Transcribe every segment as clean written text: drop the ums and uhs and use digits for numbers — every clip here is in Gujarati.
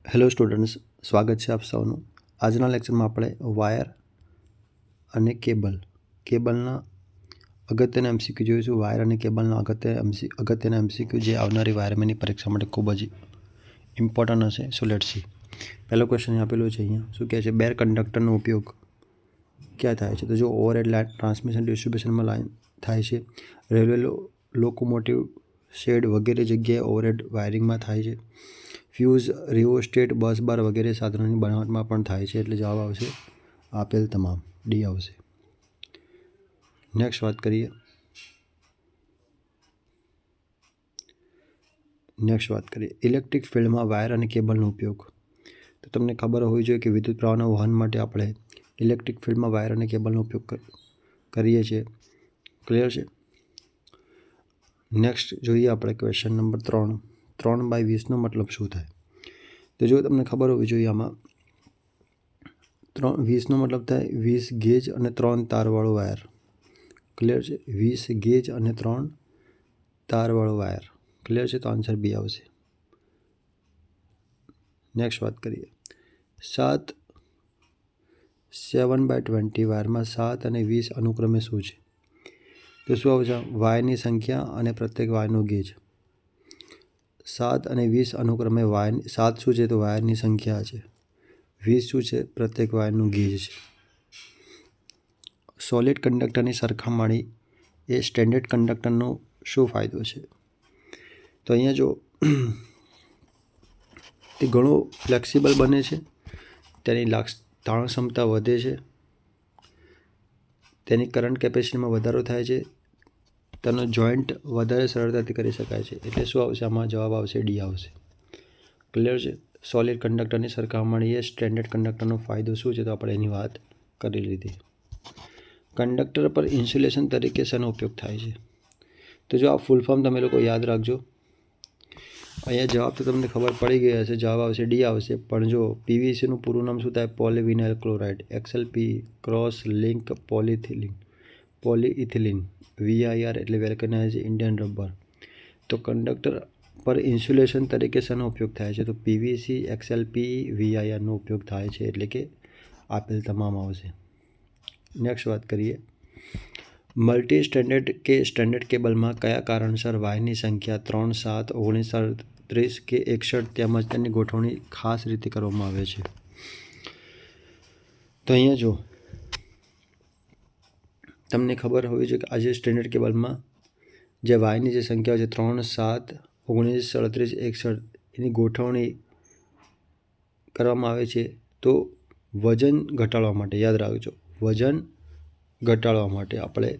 હેલો સ્ટુડન્ટ્સ, સ્વાગત છે આપ સૌનું. આજના લેક્ચરમાં આપણે વાયર અને કેબલના અગત્યના એમસીક્યુ જોઈશું. વાયર અને કેબલના અગત્યના એમસીક્યુ જે આવનારી વાયરમેનની પરીક્ષા માટે ખૂબ જ ઇમ્પોર્ટન્ટ હશે. So let's see. પહેલો ક્વેશ્ચન આપેલું છે અહીંયા. શું કહે છે? બેર કંડક્ટરનો ઉપયોગ ક્યાં થાય છે? તો જો ઓવરહેડ લાઇન ટ્રાન્સમિશન ડિસ્ટ્રીબ્યુશનમાં લાઇન થાય છે. રેલવે લોકોમોટિવ શેડ વગેરે જગ્યાએ ઓવરહેડ વાયરિંગમાં થાય છે. ફ્યુઝ, રિઓસ્ટેટ, બસ બાર વગેરે સાધનોની બનાવટમાં પણ થાય છે. એટલે જવાબ આવશે આપેલ તમામ, ડી આવશે. નેક્સ્ટ વાત કરીએ. ઇલેક્ટ્રિક ફિલ્ડમાં વાયર અને કેબલનો ઉપયોગ. તો તમને ખબર હોવી જોઈએ કે વિદ્યુત પ્રવાહના વહન માટે આપણે ઇલેક્ટ્રિક ફિલ્ડમાં વાયર અને કેબલનો ઉપયોગ કરીએ છીએ. ક્લિયર છે? નેક્સ્ટ જોઈએ આપણે ક્વેશ્ચન નંબર 3. 3/20નો મતલબ શું થાય? તો જો તમને ખબર હોવી જોઈએ, આમાં 20નો મતલબ થાય 20 ગેજ અને 3 તારવાળો વાયર. ક્લિયર છે? 20 ગેજ અને 3 તારવાળો વાયર. ક્લિયર છે? તો આન્સર બી આવશે. નેક્સ્ટ વાત કરીએ. 7/20 વાયરમાં 7 અને 20 અનુક્રમે શું છે? તો શું આવશે? વાયરની સંખ્યા અને પ્રત્યેક વાયરનો ગેજ. 7 અને 20 અનુક્રમે 7 શું છે? તો વાયરની સંખ્યા છે. 20 શું છે? પ્રત્યેક વાયરનું ગેજ છે. સોલિડ કંડક્ટરની સરખામણી એ સ્ટેન્ડર્ડ કંડક્ટરનો શું ફાયદો છે? તો અહીંયા જો તે ઘણો ફ્લેક્સિબલ બને છે, તેની તાણ ક્ષમતા વધે છે, તેની કરંટ કેપેસિટીમાં વધારો થાય છે, તેનો જોઈન્ટ વધારે સરળતાથી કરી શકાય છે. એટલે શું આવશે? આમાં જવાબ આવશે ડી આવશે. ક્લિયર છે? સોલિડ કંડક્ટરની સરખામણીએ સ્ટેન્ડર્ડ કંડક્ટરનો ફાયદો શું છે? તો આપણે એની વાત કરી લીધી. કંડક્ટર પર ઇન્સ્યુલેશન તરીકે શેનો ઉપયોગ થાય છે? તો જો આ ફૂલ ફોર્મ તમે લોકો યાદ રાખજો. અહીંયા જવાબ તો તમને ખબર પડી ગઈ હશે. જવાબ આવશે ડી આવશે. પણ જો પીવીસીનું પૂરું નામ શું થાય? Polyvinyl chloride. XLP cross link polyethylene. VIR એટલે વેલ્કેનાઇઝ ઇન્ડિયન રબર. તો કંડક્ટર પર ઇન્સ્યુલેશન તરીકે શેનો ઉપયોગ થાય છે? તો પીવીસી, XLP, VIRનો ઉપયોગ થાય છે. એટલે કે આપેલ તમામ આવશે. નેક્સ્ટ વાત કરીએ. મલ્ટી સ્ટેન્ડર્ડ કે સ્ટેન્ડર્ડ કેબલમાં કયા કારણસર વાયરની સંખ્યા 3, 7, 19, 38 કે 61 તેમજ તેની ગોઠવણી ખાસ રીતે કરવામાં આવે છે? તો અહીંયા જો તમને ખબર હોવી જોઈએ કે આજે સ્ટેન્ડર્ડ કેબલમાં જે વાયરની જે સંખ્યા છે 3, 7, 19, 37, 61 એની ગોઠવણી કરવામાં આવે છે. તો વજન ઘટાડવા માટે, યાદ રાખજો, વજન ઘટાડવા માટે આપણે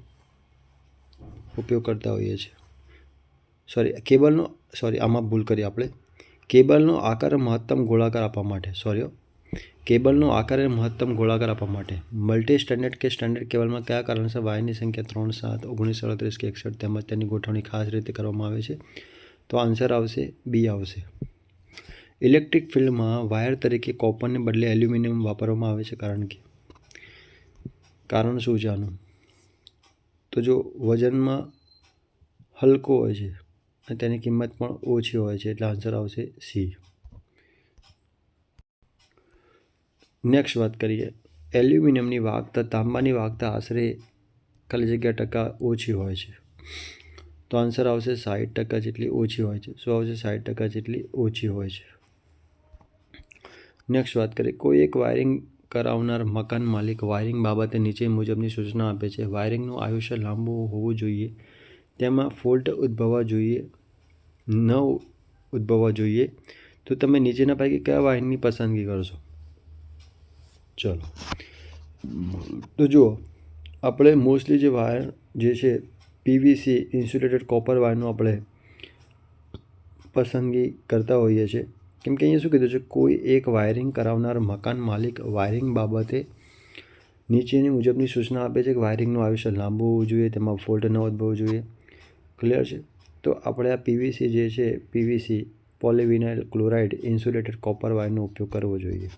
ઉપયોગ કરતા હોઈએ છીએ. આમાં ભૂલ કરી આપણે. કેબલનો આકાર મહત્તમ ગોળાકાર આપવા માટે મલ્ટી સ્ટેન્ડર્ડ કે સ્ટેન્ડર્ડ કેબલમાં કયા કારણસર વાયરની સંખ્યા 3, 7, 19, 37 કે 61 તેમજ તેની ગોઠવણી ખાસ રીતે કરવામાં આવે છે? તો આન્સર આવશે બી આવશે. ઇલેક્ટ્રિક ફિલ્ડમાં વાયર તરીકે કોપરને બદલે એલ્યુમિનિયમ વાપરવામાં આવે છે. કારણ શું છે આનું? તો જો વજનમાં હલકો હોય છે અને તેની કિંમત પણ ઓછી હોય છે. એટલે આન્સર આવશે સી. નેક્સ્ટ વાત કરીએ. એલ્યુમિનિયમની વાહકતા તાંબાની વાહકતા આશરે ખાલી જગ્યા ટકા ઓછી હોય છે. તો આન્સર આવશે 60% જેટલી ઓછી હોય છે. શું આવશે? 60% જેટલી ઓછી હોય છે. નેક્સ્ટ વાત કરીએ. કોઈ એક વાયરિંગ કરાવનાર મકાન માલિક વાયરિંગ બાબતે નીચે મુજબની સૂચના આપે છે. વાયરિંગનું આયુષ્ય લાંબુ હોવું જોઈએ, તેમાં ફોલ્ટ ન ઉદ્ભવવા જોઈએ. તો તમે નીચેના પૈકી કયા વાયરની પસંદગી કરશો? ચલો, તો જુઓ, આપણે મોસ્ટલી જે વાયર જે છે પીવીસી ઇન્સ્યુલેટેડ કોપર વાયરનું આપણે પસંદગી કરતા હોઈએ છીએ. કેમ કે અહીંયા શું કીધું છે? કોઈ એક વાયરિંગ કરાવનાર મકાન માલિક વાયરિંગ બાબતે નીચેની મુજબની સૂચના આપે છે કે વાયરિંગનું આયુષ્ય લાંબુ હોવું જોઈએ, તેમાં ફોલ્ટ ન ઉદ્ભવવું જોઈએ. ક્લિયર છે? તો આપણે આ પીવીસી જે છે, PVC polyvinyl chloride insulated copper વાયરનો ઉપયોગ કરવો જોઈએ.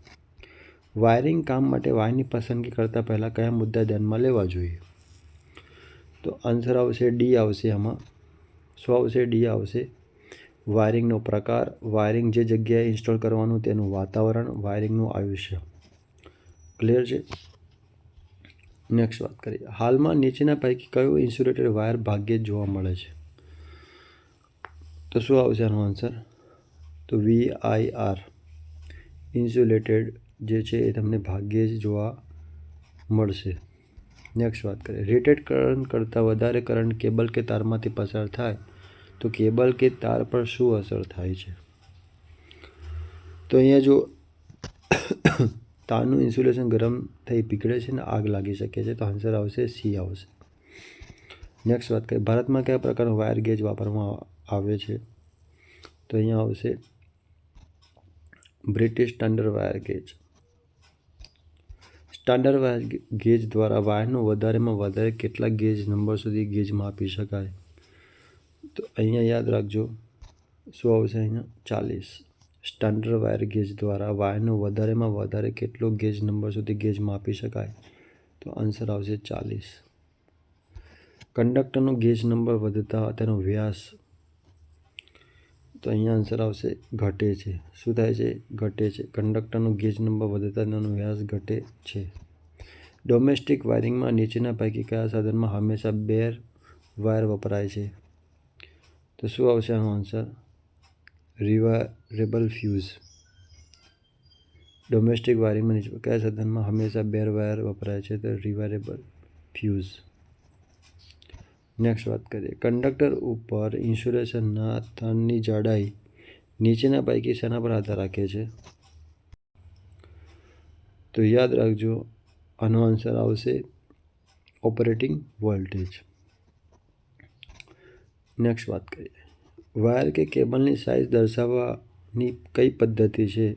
વાયરિંગ કામ માટે વાયરની પસંદગી કરતાં પહેલાં કયા મુદ્દા ધ્યાનમાં લેવા જોઈએ? તો આન્સર આવશે ડી આવશે. આમાં શું આવશે? ડી આવશે. વાયરિંગનો પ્રકાર, વાયરિંગ જે જગ્યાએ ઇન્સ્ટોલ કરવાનું તેનું વાતાવરણ, વાયરિંગનું આયુષ્ય. ક્લિયર છે? નેક્સ્ટ વાત કરીએ. હાલમાં નીચેના પૈકી કયો ઇન્સ્યુલેટેડ વાયર ભાગ્યે જ જોવા મળે છે? તો શું આવશે આનો આન્સર? તો VIR ઇન્સ્યુલેટેડ જે છે એ તમને ભાગ્યે જ જોવા મળશે. નેક્સ્ટ વાત કરીએ. રેટેડ કરંટ કરતાં વધારે કરંટ કેબલ કે તારમાંથી પસાર થાય તો કેબલ કે તાર પર શું અસર થાય છે? તો અહીંયા જો તારનું ઇન્સ્યુલેશન ગરમ થઈ પીગળે છે ને આગ લાગી શકે છે, તો આન્સર આવશે C આવશે. નેક્સ્ટ વાત કરીએ. ભારતમાં કયા પ્રકારનો વાયર ગેજ વાપરવામાં આવે છે? તો અહીંયા આવશે British standard wire gauge. Standard wire gauge દ્વારા વાયરનું વધારેમાં વધારે કેટલા ગેજ નંબર સુધી ગેજ માપી શકાય? તો અહીંયા યાદ રાખજો શું આવશે? અહીંયા 40. સ્ટાન્ડર્ડ વાયર ગેજ દ્વારા વાયરનું વધારેમાં વધારે કેટલો ગેજ નંબર સુધી ગેજ માપી શકાય? તો આન્સર આવશે 40. કંડક્ટરનો ગેજ નંબર વધતા તેનો વ્યાસ, તો અહીંયા આન્સર આવશે ઘટે છે. શું થાય છે? ઘટે છે. કંડક્ટરનો ગેજ નંબર વધતા તેનો વ્યાસ ઘટે છે. ડોમેસ્ટિક વાયરિંગમાં નીચેના પૈકી કયા સાધનમાં હંમેશા બેર વાયર વપરાય છે? તો શું આવશે આનો આન્સર? રિવાયરેબલ ફ્યુઝ. ડોમેસ્ટિક વાયરિંગમાં કયા સાધનમાં હંમેશા બેર વાયર વપરાય છે? તો રિવાયરેબલ ફ્યુઝ. નેક્સ્ટ વાત કરીએ. કંડક્ટર ઉપર ઇન્સ્યુલેશનના તારની જાડાઈ નીચેના પૈકી શેના પર આધાર રાખે છે? તો યાદ રાખજો આનો આન્સર આવશે ઓપરેટિંગ વોલ્ટેજ. નેક્સ્ટ વાત કરીએ. વાયર કે કેબલની સાઇઝ દર્શાવવાની કઈ પદ્ધતિ છે?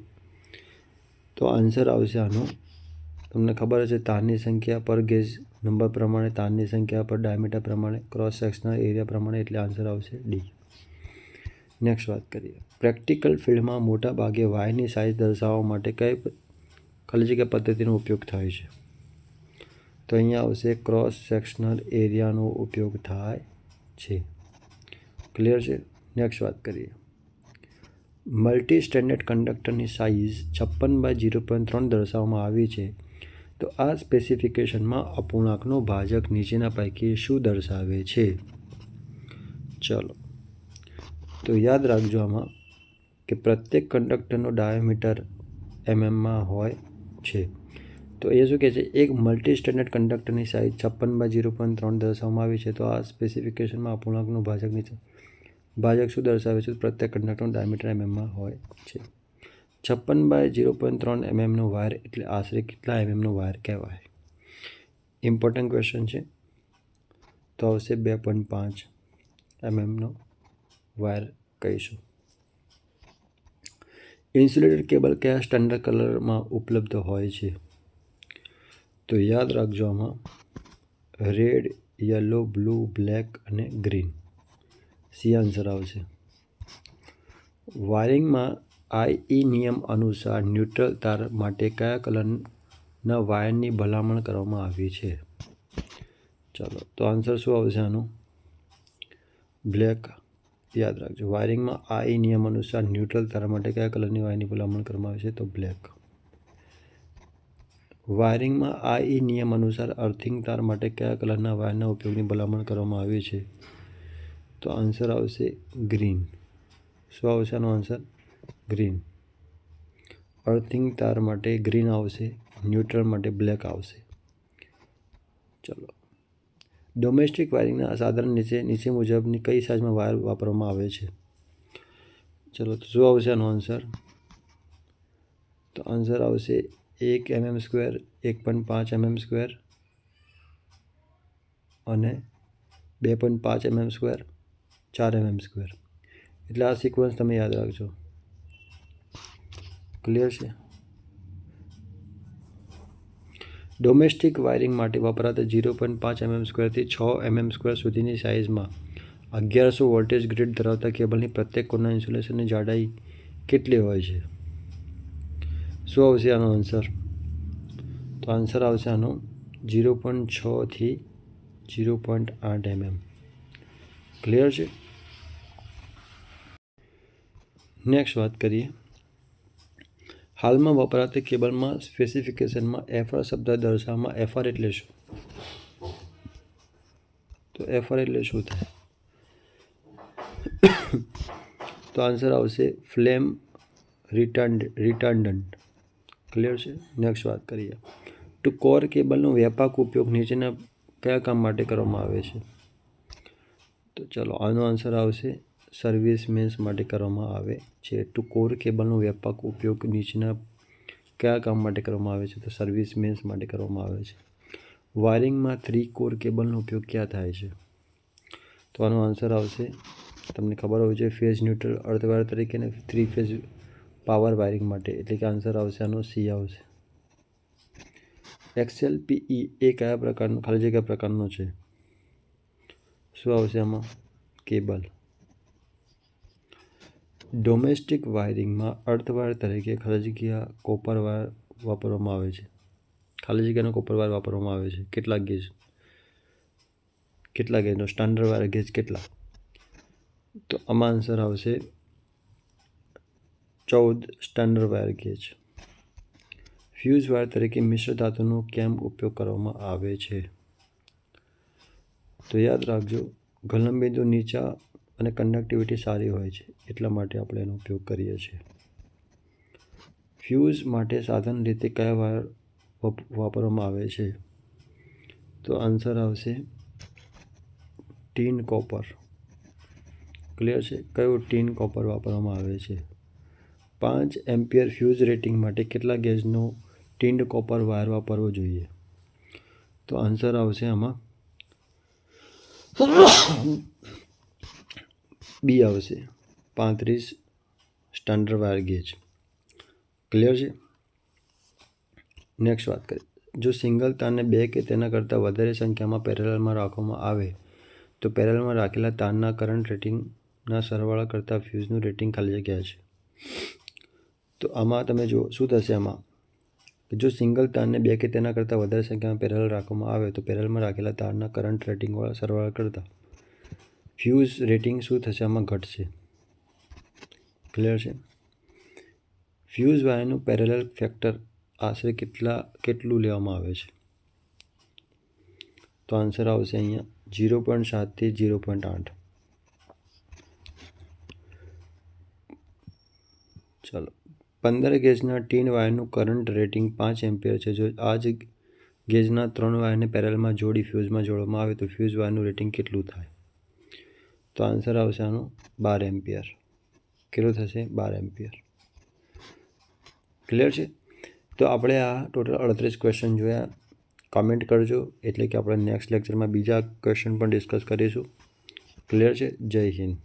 તો આન્સર આવશે આનો, તમને ખબર છે, તારની સંખ્યા પર ગેજ નંબર પ્રમાણે, તારની સંખ્યા પર ડાયામીટર પ્રમાણે, ક્રોસ સેક્શનલ એરિયા પ્રમાણે, એટલે આન્સર આવશે D. નેક્સ્ટ વાત કરીએ. પ્રેક્ટિકલ ફિલ્ડમાં મોટા ભાગે વાયરની સાઇઝ દર્શાવવા માટે કઈ જગ્યા પદ્ધતિનો ઉપયોગ થાય છે? તો અહીંયા આવશે ક્રોસ સેક્શનલ એરિયાનો ઉપયોગ થાય છે. ક્લિયર છે? નેક્સ્ટ વાત કરીએ. મલ્ટી સ્ટેન્ડર્ડ કંડક્ટરની સાઇઝ 56/0.3 દર્શાવવામાં આવી છે, તો આ સ્પેસિફિકેશનમાં અપૂર્ણાંકનો ભાજક નીચેના પૈકી શું દર્શાવે છે? ચલો તો યાદ રાખજો આમાં કે પ્રત્યેક કંડક્ટરનો ડાયામીટર mm હોય છે. તો એ શું કહે છે? એક મલ્ટી સ્ટેન્ડર્ડ કંડક્ટરની સાઇઝ 56/0.3 દર્શાવવામાં આવી છે, તો આ સ્પેસિફિકેશનમાં અપૂર્ણાંકનો ભાજક નીચે ભાજક શું દર્શાવે છે? પ્રત્યેક કંડક્ટરનું ડાયામીટર mm હોય છે. 56/0.3 mm વાયર એટલે આશરે કેટલા mm વાયર કહેવાય? ઇમ્પોર્ટન્ટ ક્વેશ્ચન છે. તો આવશે 2.5 mm વાયર કહીશું. ઇન્સ્યુલેટેડ કેબલ કયા સ્ટાન્ડર્ડ કલરમાં ઉપલબ્ધ હોય છે? તો યાદ રાખજો આમાં રેડ, યલો, બ્લુ, બ્લેક અને ગ્રીન. સી આન્સર આવશે. વાયરિંગમાં IE નિયમ અનુસાર ન્યુટ્રલ તાર માટે કયા કલરના વાયરની ભલામણ કરવામાં આવી છે? ચાલો તો આન્સર શું આવશે આનું? બ્લેક. યાદ રાખજો વાયરિંગમાં IE નિયમ અનુસાર ન્યુટ્રલ તાર માટે કયા કલરની વાયરની ભલામણ કરવામાં આવે છે? તો બ્લેક. વાયરિંગમાં IE નિયમ અનુસાર અર્થિંગ તાર માટે કયા કલરના વાયરના ઉપયોગની ભલામણ કરવામાં આવી છે? તો આન્સર આવશે ગ્રીન. શું આવશે આનો આન્સર? ગ્રીન. અર્થિંગ તાર માટે ગ્રીન આવશે, ન્યુટ્રલ માટે બ્લેક આવશે. ચલો. ડોમેસ્ટિક વાયરિંગના સાધારણ નીચે મુજબની કઈ સાઇઝમાં વાયર વાપરવામાં આવે છે? ચલો તો શું આવશે આનો આન્સર? તો આન્સર આવશે 1 mm², 1.5 mm² અને 2.5 mm², 4 mm². એટલે આ સિક્વન્સ તમે યાદ રાખજો. ક્લિયર છે? ડોમેસ્ટિક વાયરિંગ માટે વપરાતા 0.5 mm² થી 6 mm² સુધીની સાઇઝમાં 1100 વોલ્ટેજ ગ્રીડ ધરાવતા કેબલની પ્રત્યેક કોરના ઇન્સ્યુલેશનની જાડાઈ કેટલી હોય છે? શું આવશે આનો આન્સર? તો આન્સર આવશે આનો 0.6 થી 0.8 mm. ક્લિયર છે? નેક્સ્ટ વાત કરીએ, હાલમાં વપરાતી કેબલમાં સ્પેસિફિકેશનમાં એફઆર શબ્દ દર્શાવવામાં એફઆર એટલે શું? તો એફઆર એટલે શું થાય? તો આન્સર આવશે ફ્લેમ રિટર્ડન્ટ. ક્લિયર છે? નેક્સ્ટ વાત કરીએ, ટુ કોર કેબલનો વ્યાપક ઉપયોગ નીચેના કયા કામ માટે કરવામાં આવે છે? તો ચલો આનો આન્સર આવશે સર્વિસ મેન્સ માટે કરવામાં આવે છે. ટુ કોર કેબલનો વ્યાપક ઉપયોગ નીચેના કયા કામ માટે કરવામાં આવે છે? તો સર્વિસ મેન્સ માટે કરવામાં આવે છે. વાયરિંગમાં 3 કોર કેબલનો ઉપયોગ ક્યાં થાય છે? તો આનો આન્સર આવશે, તમને ખબર હોવી જોઈએ, ફેઝ ન્યુટ્રલ અર્થવાયર તરીકે ને 3 ફેઝ પાવર વાયરિંગ માટે, એટલે કે આન્સર આવશે આનો સી આવશે. XLPE એ કયા પ્રકારનો ખાલી જગ્યા પ્રકારનો છે? શું આવશે આમાં? કેબલ. ડોમેસ્ટિક વાયરિંગમાં અર્થવાયર તરીકે ખાલી જગ્યા કોપર વાયર વાપરવામાં આવે છે. ખાલી જગ્યાનો કોપર વાયર વાપરવામાં આવે છે. કેટલા ગેજ? કેટલા ગેજનો? સ્ટાન્ડર્ડ વાયર ગેજ કેટલા? તો આમાં આન્સર આવશે 14 standard wire gauge. Fuse wire તરીકે મિશ્ર ધાતુનો કેમ ઉપયોગ કરવામાં આવે છે? તો યાદ રાખજો, ગલનબિંદુ નીચા અને કન્ડક્ટિવિટી સારી હોય છે, એટલા માટે આપણે એનો ઉપયોગ કરીએ છીએ. ફ્યુઝ માટે સાધન રીતે કયા વાયર વાપરવામાં આવે છે? તો આન્સર આવશે ટીન કોપર. ક્લિયર છે? કયું? ટીન કોપર વાપરવામાં આવે છે. 5 એમ્પિયર ફ્યુઝ રેટિંગ માટે કેટલા ગેજનો ટીન્ડ કોપર વાયર વાપરવો જોઈએ? તો આન્સર આવશે આમાં બી આવશે 35 સ્ટાન્ડર્ડ વાયર ગેજ. ક્લિયર છે? નેક્સ્ટ વાત કરીએ, જો સિંગલ તારને 2 કે તેના કરતાં વધારે સંખ્યામાં પેરેલલમાં રાખવામાં આવે તો પેરેલલમાં રાખેલા તારના કરંટ રેટિંગના સરવાળા કરતાં ફ્યુઝનું રેટિંગ ખાલી જગ્યા છે. તો આમાં તમે જુઓ શું થશે. આમાં જો સિંગલ તારને 2 કે તેના કરતાં વધારે સંખ્યામાં પેરેલલ રાખવામાં આવે તો પેરેલલમાં રાખેલા તારના કરંટ રેટિંગવાળા સરવાળા કરતાં ફ્યુઝ રેટિંગ શું થશે? આમાં ઘટશે. ક્લિયર છે? ફ્યુઝ વાયરનું પેરેલલ ફેક્ટર આશરે કેટલું લેવામાં આવે છે? તો આન્સર આવશે અહીંયા 0.7 થી 0.8. ચાલો, 15 ગેજના ટીન વાયરનું કરંટ રેટિંગ 5 એમ્પિયર છે. જો આ જ ગેજના 3 વાયરને પેરેલલમાં જોડી ફ્યુઝમાં જોડવામાં આવે તો ફ્યુઝ વાયરનું રેટિંગ કેટલું થાય? તો આન્સર આવશે આનો 12 એમ્પિયર. કેટલું થશે? 12 એમ્પિયર. ક્લિયર છે? તો આપણે આ ટોટલ 38 ક્વેશ્ચન જોયા. કમેન્ટ કરજો, એટલે કે આપણે નેક્સ્ટ લેક્ચરમાં બીજા ક્વેશ્ચન પણ ડિસ્કસ કરીશું. ક્લિયર છે? જય હિન્દ.